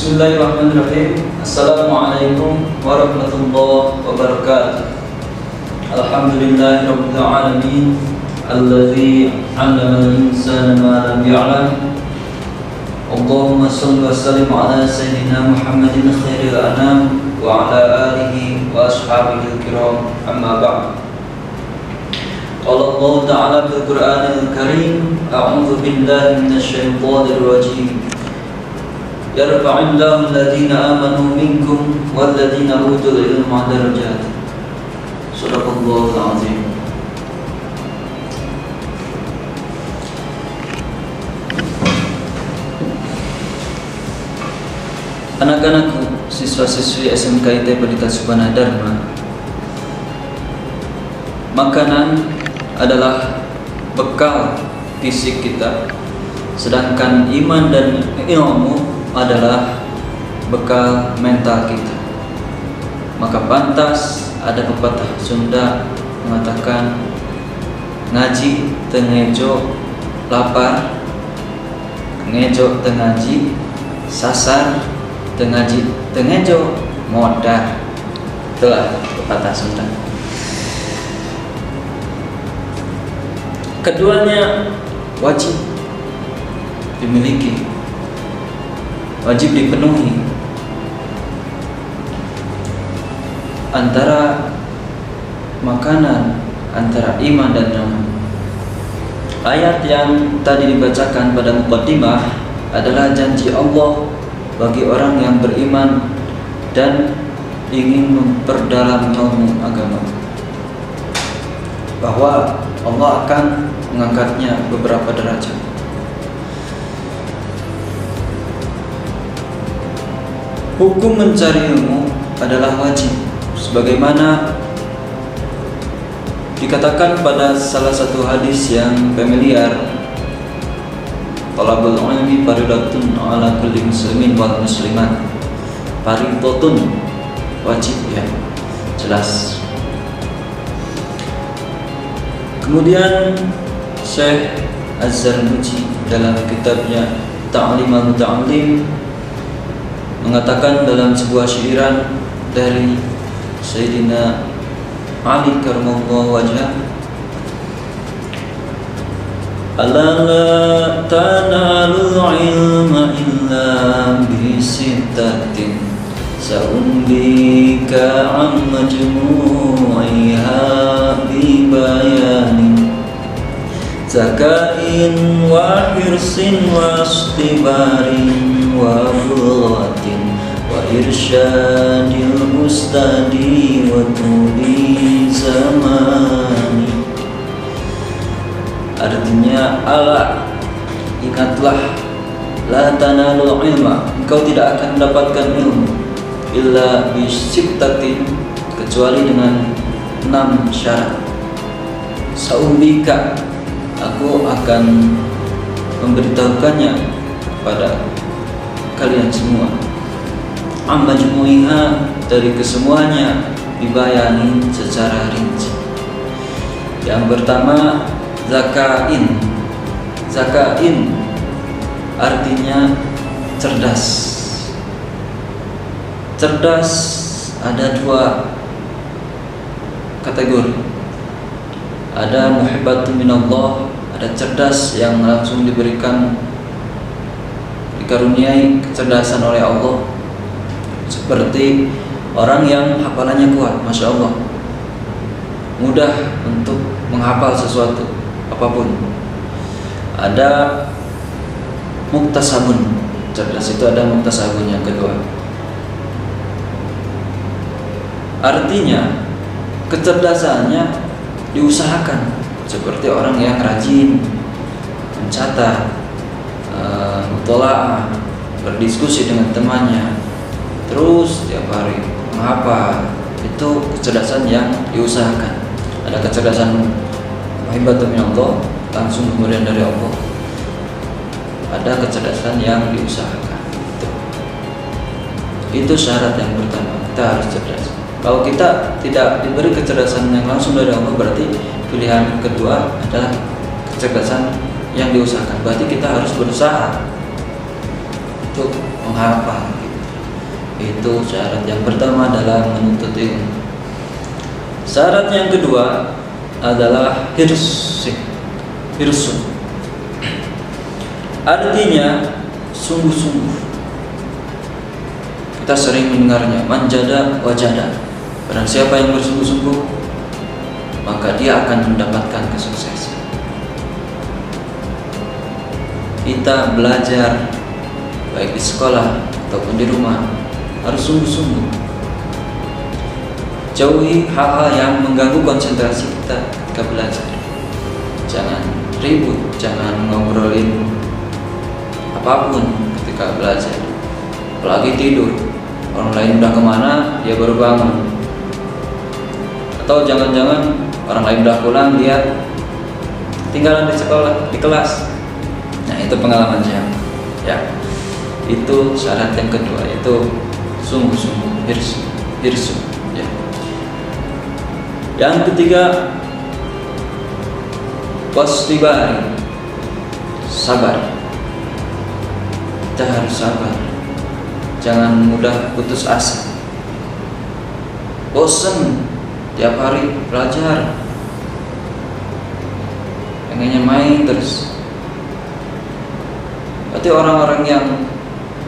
Bismillahirrahmanirrahim. Assalamualaikum warahmatullahi wabarakatuh. Alhamdulillahirabbil alamin alladzi 'allama al-insana ma lam ya'lam. Allahumma shalli wa sallim ala sayyidina Muhammadin khairil anam wa ala alihi wa ashabihi al-kiram. Amma ba'd. Qala Allah ta'ala fil Qur'anil Karim, a'udzu billahi minasy syaithanir rajim. Yarfa'illahu alladhina amanu minkum walladhina utul ilma darajat. Shadaqallahul azim. Anak-anakku, siswa-siswi SMK IT Pelita Subhana Dharma, makanan adalah bekal fisik kita, sedangkan iman dan ilmu adalah bekal mental kita. Maka pantas ada pepatah Sunda mengatakan, ngaji tengejo lapar, ngejo tengaji sasar, tengaji tengejo modar. Itulah pepatah Sunda. Keduanya wajib dimiliki, wajib dipenuhi. Antara makanan, antara iman dan ilmu. Ayat yang tadi dibacakan pada muqaddimah adalah janji Allah bagi orang yang beriman dan ingin memperdalam ilmu agama, bahwa Allah akan mengangkatnya beberapa derajat. Hukum mencari ilmu adalah wajib, sebagaimana dikatakan pada salah satu hadis yang familiar, talabul ilmi fardhatun ala kulli muslimin wal muslimat. Fardhatun, wajib ya, jelas. Kemudian Syekh Az-Zarnuji dalam kitabnya Ta'lim al-Muta'allim mengatakan dalam sebuah syairan dari Sayyidina Ali karramallahu wajhah, ala la tanalul ilma illa bisittatin sa'umbika an majmu'iha bibayanin zakain wa hirsin wa istibarin wa bulatin wa irsyadil mustadi wa tuli zamani. Artinya, ala, ingatlah, la tanalul ilma, engkau tidak akan mendapatkan ilmu illa bisittatin, kecuali dengan 6 syarat. Saumbika, aku akan memberitahukannya kepada kalian semua. Amma jumu'iha, dari kesemuanya, dibayani secara rinci. Yang pertama, zakain. Zakain artinya cerdas. Cerdas ada 2 kategori. Ada muhibbatun minallah, ada cerdas yang langsung dikaruniai kecerdasan oleh Allah, seperti orang yang hafalannya kuat, masya Allah, mudah untuk menghafal sesuatu apapun. Ada muktasabun, cerdas itu ada muktasabun yang kedua. Artinya kecerdasannya diusahakan, seperti orang yang rajin mencatat, mutola'ah, berdiskusi dengan temannya, terus tiap hari menghafal. Itu kecerdasan yang diusahakan. Ada kecerdasan muhibbatun minallah, langsung kemudian dari Allah. Ada kecerdasan yang diusahakan. Itu syarat yang pertama, kita harus cerdas. Kalau kita tidak diberi kecerdasan yang langsung dari Allah, berarti pilihan kedua adalah kecerdasan yang diusahakan. Berarti kita harus berusaha untuk menghafal gitu. Itu syarat yang pertama dalam menuntut ilmu. Syarat yang kedua adalah hirsun. Artinya sungguh-sungguh. Kita sering mendengarnya, manjada wajada. Barang siapa yang bersungguh-sungguh, maka dia akan mendapatkan kesuksesan. Kita belajar baik di sekolah ataupun di rumah harus sungguh-sungguh. Jauhi hal-hal yang mengganggu konsentrasi kita ketika belajar. Jangan ribut, jangan ngobrolin apapun ketika belajar, apalagi tidur. Orang lain udah kemana, dia baru bangun. Atau jangan-jangan orang lain udah pulang, dia tinggalan di sekolah, di kelas. Nah, itu pengalaman saya. Ya, itu syarat yang kedua, itu sungguh-sungguh, hirsu. Ya. Yang ketiga, wasbari, sabar. Kita harus sabar. Jangan mudah putus asa. Bosen tiap hari belajar, pengennya main terus. Berarti orang-orang yang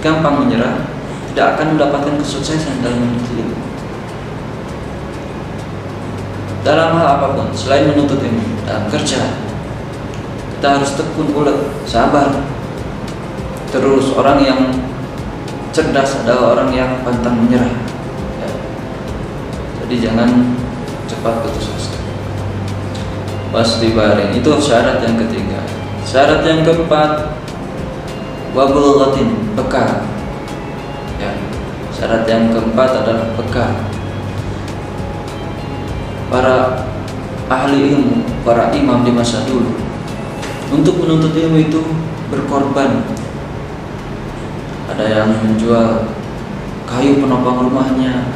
gampang menyerah tidak akan mendapatkan kesuksesan dalam menuntut ilmu. Dalam hal apapun, selain menuntut ilmu, dalam kerja, kita harus tekun pula, sabar. Terus orang yang cerdas adalah orang yang pantang menyerah. Ya. Jadi jangan cepat putus asa. Wasbari, itu syarat yang ketiga. Syarat yang keempat, wabulghatin, bekal. Ya. Syarat yang keempat adalah bekal. Para ahli ilmu, para imam di masa dulu, untuk menuntut ilmu itu berkorban. Ada yang menjual kayu penopang rumahnya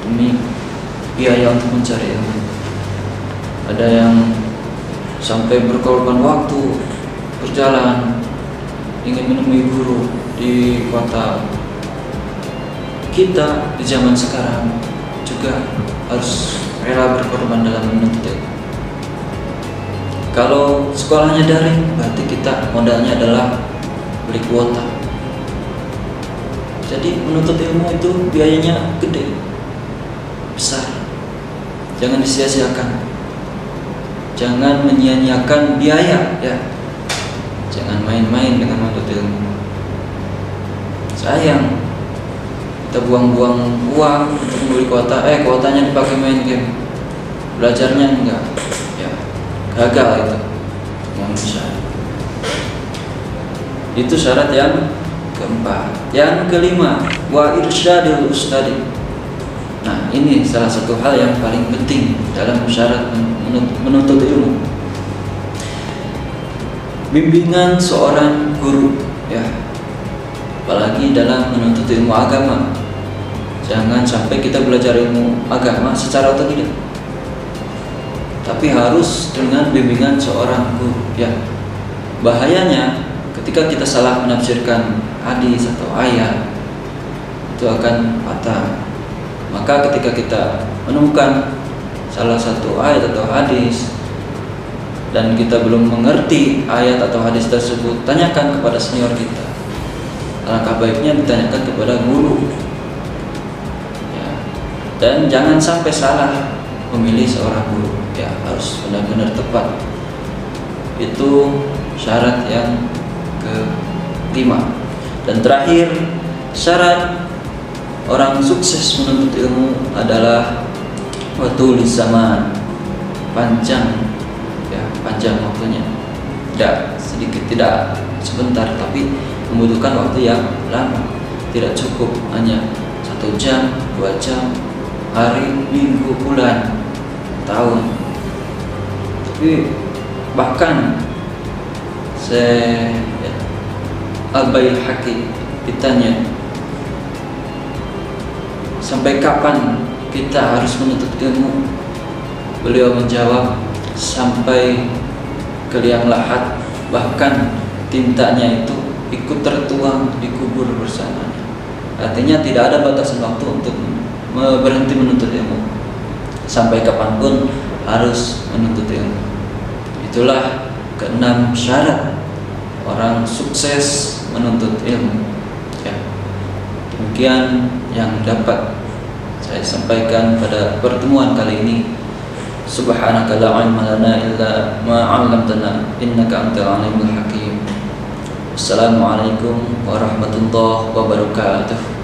demi biaya untuk mencari ilmu. Ada yang sampai berkorban waktu berjalan ingin menemui guru di kota. Kita di zaman sekarang juga harus rela berkorban dalam menuntut ilmu. Kalau sekolahnya daring, berarti kita modalnya adalah beli kuota. Jadi menuntut ilmu itu biayanya gede, besar. Jangan disia-siakan. Jangan menyia-nyiakan biaya, ya. Jangan main-main dengan menuntut ilmu. Sayang, kita buang-buang uang untuk membeli kuota. Kuotanya dipakai main game, belajarnya enggak. Ya, gagal itu manusia. Itu syarat yang keempat. Yang kelima, wa irsyadil ustadi. Nah, ini salah satu hal yang paling penting dalam syarat menuntut ilmu. Bimbingan seorang guru, ya. Apalagi dalam menuntut ilmu agama. Jangan sampai kita belajar ilmu agama secara otodidak, tapi harus dengan bimbingan seorang guru, ya. Bahayanya ketika kita salah menafsirkan hadis atau ayat, itu akan fatal. Maka ketika kita menemukan salah satu ayat atau hadis dan kita belum mengerti ayat atau hadis tersebut, tanyakan kepada senior kita. Alangkah baiknya ditanyakan kepada guru, ya. Dan jangan sampai salah memilih seorang guru, ya. Harus benar-benar tepat. Itu syarat yang kelima. Dan terakhir, syarat orang sukses menuntut ilmu adalah watul zaman, panjang, ya, panjang waktunya. Tidak sedikit, tidak sebentar, tapi membutuhkan waktu yang lama. Tidak cukup hanya 1 jam, 2 jam, hari, minggu, bulan, tahun. Tapi bahkan Al-Baihaqi ditanya, sampai kapan kita harus menuntut ilmu? Beliau menjawab, sampai ke liang lahat, bahkan tintanya itu ikut tertuang di kubur bersamanya. Artinya tidak ada batasan waktu untuk berhenti menuntut ilmu. Sampai kapanpun harus menuntut ilmu. Itulah keenam syarat orang sukses menuntut ilmu. Ya. Demikian yang dapat saya sampaikan pada pertemuan kali ini. Subhanaka la ilma lana illa ma 'allamtana innaka antal alimul hakim. Assalamualaikum warahmatullahi wabarakatuh.